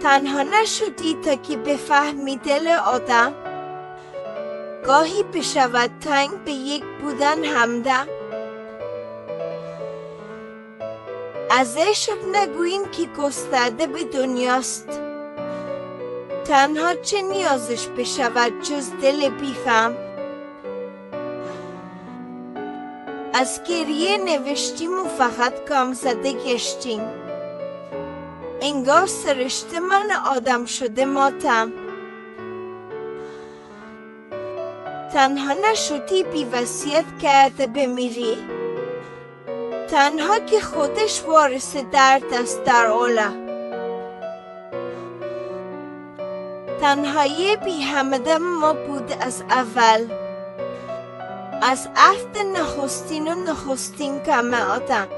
تنها نشدی تا که بفهمی دل آدم گاهی بشود تنگ به یک بودن همدم. از عشق نگوییم که گسترده به دنیاست، تنها چه نیازش بشود جز دل بیفهم. از گریه نوشتیم و فقط گام زده گشتیم، انگار سرشت من آدم شده ماتم. تنها نشدی بی وصیت کرده بمیری، تنها که خودش وارث درد است در عالم. تنهایی بی همدم ما بود از اول، از عهد نخستین و نخستین کم آدم.